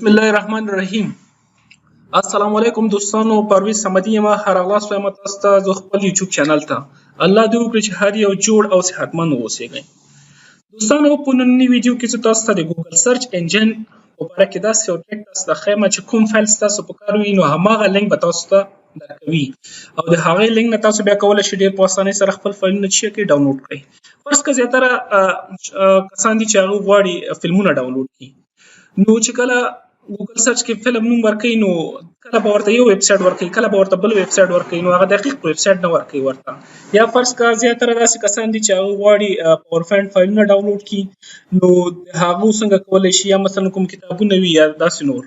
بسم الله الرحمن الرحیم. السلام علیکم دوستانو، پرویز سمدی ما هر اغلاس وایم تاسو ته زه خپل یوټیوب چینل ته. الله دې وکړي چې هر یو جوړ او صحتمند اوسئ. دوستانو، په نننۍ ویډیو کې زه تاسو ته د ګوګل سرچ انجن په باره کې داسې یو ټریک تاسو ته ښیم چې کوم فایل ستاسو په کار وي نو هماغه لینک به تاسو ته درکوي او د هغې لینک نه تاسو بیا کولی شئ ډېر په اسانۍ سره خپل فایلونه چې کړئ ډاونلوډ کړئ. فرض که زیاتره کسان دي چې هغوی غواړي فلمونه ډاونلوډ کړي، نو چې کله ګوګل سرچ کې فلم نوم ورکوي نو کله به ورته یو ویب سایټ ورکوي، کله به ورته بل ویب سایټ ورکوي، نو هغه دقیق ویب سایټ نه ورکوي ورته. یا فرض که زیاتره داسې کسان دي چې هغوی غواړي پاور پوینټ فایلونه ډاونلوډ کړي، نو د هغو څنګه کولی شي، یا مثلا کوم کتابونه وي یا داسې نور.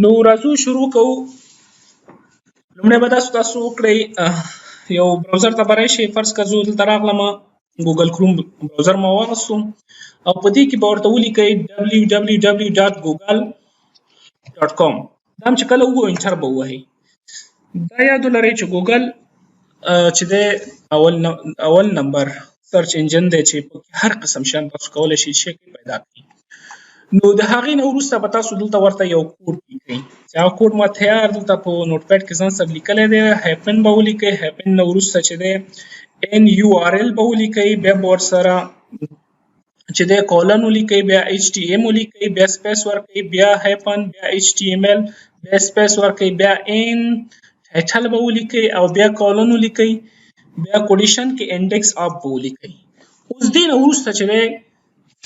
نو راځو شروع کوو. لومړی به تاسو وکړئ یو براوزر ته به راشئ. فرض که زه دلته راغلم، ګوګل کروم براوزر ما واخیستو او په دې کې به ورته ولیکئ www.google.com. دا هم چې کله ووایو انټر به ووهئ. دا یاد ولرئ چې ګوګل چې دی اول نمبر سرچ انجن دی چې پکې هر قسم شیان تاسو کولی شئ چې پیدا کړئ. نو د هغې نه وروسته به تاسو دلته ورته یو کوډ لیکئ چې هغه کوډ ما تیار دلته په نوټ پیډ کې ځان سره لیکلی دی. هایپن به ولیکئ، هایپن نه وروسته چې دی NURL به ولیکئ، بیا به ورسره چې دی کولن ولیکئ، بیا HTM ولیکئ، بیا سپیس ورکئ، بیا هایپن، بیا HTML، بیا سپیس ورکئ، بیا ان ټایټل به ولیکئ او بیا کولن ولیکئ، بیا کوډیشن کې انډیکس اپ به ولیکئ. اوس دې نه وروسته چې دی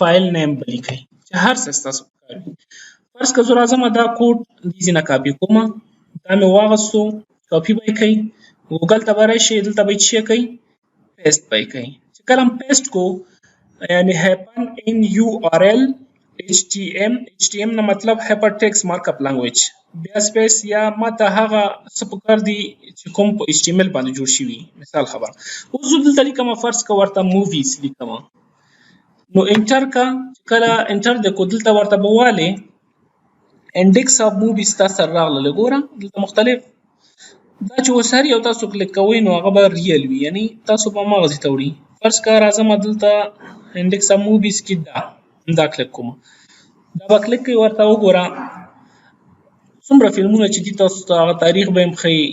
فایل نیم به لیکئ چې هر څه ستاسو په کار وي. فرض که زه راځم دا کوډ دې ځای نه کاپي کوم، دا مې واخیستو، کاپي به یې کوئ، ګوګل ته به راشئ، دلته به یې څه کوئ، پیسټ به یې کوئ. چې کله هم پیسټ کو یعنی هایپن NURL HTM نه مطلب هایپر ټیکسټ مارک اپ لانګویج، بیا سپیس یا ماته هغه څه په کار دي چې کوم په HTML باندې جوړ شوي. مثال خبره اوس زه دلته لیکم، فرض که ورته موویز لیکم، نو انټر که. چې کله انټر دی کو دلته ورته به والې انډیکس اف موویز تا سره راغله. ګوره دلته مختلف دا چې اوس هر یو تاسو کلیک کوئ نو هغه به ریل وي، یعنی تاسو به هماغسې ته وړي. فرض که راځم دلته انډیکس اف موویز کې دا کلیک کوم، دا به کلیک کوئ، ورته وګوره څومره فلمونه چې دي تاسو ته هغه تاریخ به یې ښیي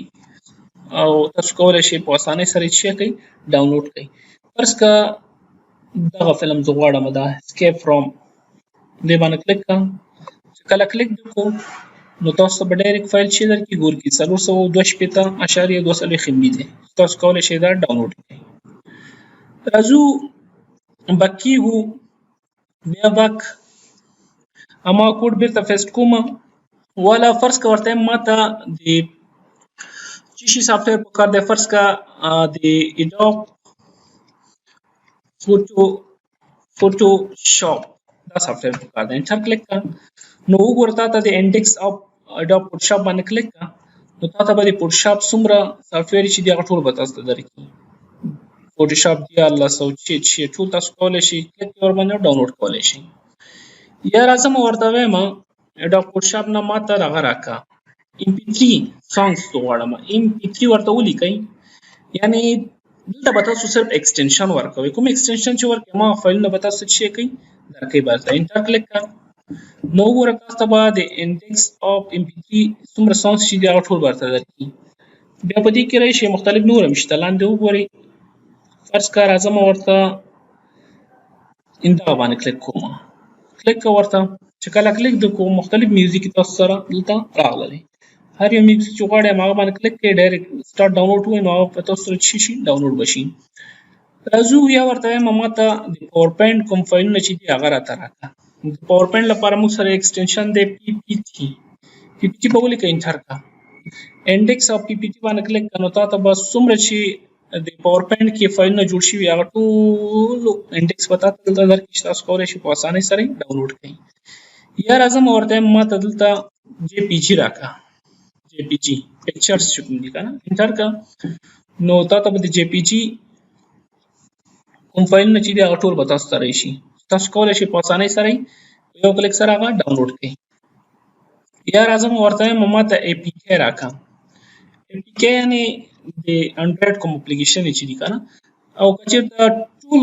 او تاسو کولی شئ په اسانۍ سره یې څه کړئ، ډاونلوډ کړئ. فرض که دغه فلم زه غواړم دا اسکیپ فرام، دې باندې کلیک کړم. چې کله کلیک وکړو نو تاسو ته به ډایرکټ فایل چې درکړي ګور کې 462.240 MB دی. تاسو کولی شئ دا ډاونلوډ کړئ. راځو بک کېږو، بیا بک اما کوډ بیرته پیسټ کوم. والا فرض که ورته ما ته د څه شي سافټویر په کار دی، فرض که د ایډوب فوټوشاپ دا سافټویر په کار دی. انټر کلیک کړه نو وګوره تا ته د انډیکس اف ایډوب فوټوشاپ باندې کلیک کړه نو تا ته به د فوټوشاپ څومره سافټویر چې دي هغه ټول به تاسو ته درکړي. فوټوشاپ 1400 ټول تاسو کولی شئ کلیک ورباندې ډاونلوډ کولی شئ. یا راځم ورته وایم ایډوب فوټوشاپ نه ما ته دغه راکړه MP3 سانګز زه غواړم، MP3 ورته ولیکئ. یعنې دلته به تاسو صرف ایکسټنشن ورکوئ، کوم ایکسټنشن چې ورکوئ هماغه فایلونه به تاسو څه کوئ، درکوئ به درته. انټر کلیک کړه نو وګوره تاسو ته به د انډیکس اف MP3 څومره سانګز چې دي هغه ټول به درته درکړي. بیا په دې کې راشئ، مختلف نور هم شته، لاندې وګورئ. فرض که راځم ورته دغه باندې کلیک کوم، کلیک که ورته چې کله کلیک وکړو مختلف میوزیک تاسو سره دلته راغلی. هر یو میوزیک چې غواړئ هغه باندې کلیک کړئ، ډایرکټ سټارټ ډاونلوډ ووایي نو هغه په تاسو سره څه شي، ډاونلوډ به شي. راځو یا ورته وایم ما ته د پاور پوینټ کوم فایلونه چې دي هغه راته راکړه. د پاور پوینټ لپاره موږ سره ایکسټنشن دی PPT به ولیکئ. انټر کړه، انډیکس اف PPT باندې کلیک کړه نو تا ته به څومره چې د پاور پوینټ کې فایلونه جوړ شوي هغه ټولو انډیکس به تا ته دلته درکړي چې تاسو کولی شئ په اسانۍ سره یې ډاونلوډ کړئ. یا راځم ورته وایم ما ته دلته JPG راکړه، JPG پکچرز چې کوم دي که نه. انټر کړه نو تا ته به د JPG کوم فایلونه چې دي هغه ټول به تاسو ته راشي، تاسو کولی شئ په اسانۍ سره یې په یو کلیک سره هغه ډاونلوډ کړئ. یا راځم ورته وایم ما ته APK راکړه. APK یعنې د انډرایډ کوم اپلیکیشن چې دي که نه، او که چېرته ټول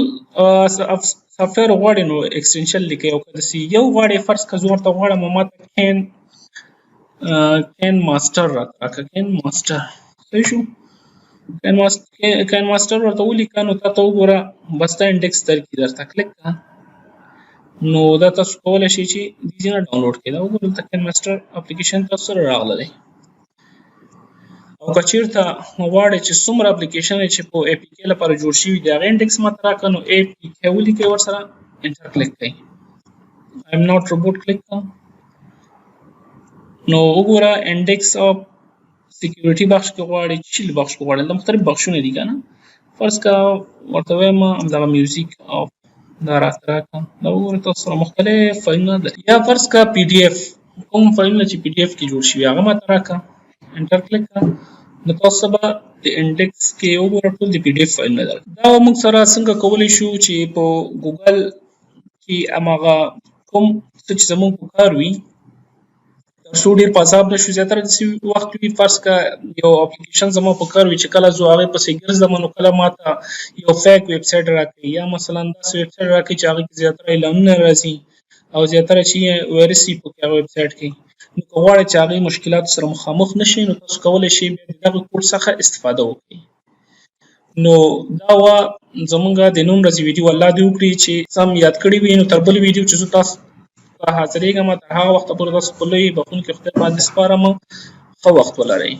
سافټویر غواړئ نو ایکسټنشن لیکئ، او که داسې یو غواړئ، فرض که زه ورته غواړم ما ته کین کین ماسټر راکړه کین ماسټر صحیح شو کین ماسټر ورته ولیکه نو تا ته وګوره بس دا انډیکس درکړي درته کلیک کړه نو دا تاسو کولی شئ چې دې ځای نه ډاونلوډ کړئ دا وګورئ دلته کین ماسټر اپلیکیشن تاسو سره راغلی دی او که چېرته غواړئ چې څومره اپلیکیشن چې په اے پي کې لپاره جوړ شوي دي هغې انډیکس ماته راکړه نو اے پي کې ولیکئ ورسره انټر کلیک کړئ ایم ناټ روبوټ کلیک کړه نو وګوره انډیکس اف سکیورټي بخش کې غواړئ چیل بخش کې غواړئ دا مختلف بخشونه دي که نه فرض که ورته وایم همدغه میوزیک او دا راته راکړه دا وګورئ تاسو سره مختلف فایلونه لري یا فرض که پی ډي اف کوم فایلونه چې پی ډي اف کې جوړ شوي هغه ماته راکړه انټر کلیک کړه نو تاسو به د انډیکس کې وګوره ټول د پی ډي اف فایلونه درکړي دا موږ سره څنګه کولی شو چې په ګوګل کې هماغه کوم څه چې زموږ په کار وي تر څو ډېر په عذاب نه شو زیاتره داسې وخت وي فرض که یو اپلیکیشن زما په کار وي چې کله زه هغې پسې ګرځم نو کله ماته یو فیک ویب سایټ راکوي یا مثلا داسې ویب سایټ راکوي چې هغې کې زیاتره اعلانونه راځي او زیاتره چې وایرس وي په هغه ویب سایټ کې نو که غواړئ چې هغې مشکلاتو سره مخامخ نه شئ نو تاسو کولی شئ بیا د دغه کوډ څخه استفاده وکړئ نو دا وه زمونږ د نن ورځې ویډیو الله دې وکړي چې سم یاد کړي وي نو تر بل ویډیو چې زه تاسو ته حاضرېږم تر هغه وخته پورې تاسو په لوی بخښونکي خدای باندې سپارم ښه وخت ولرئ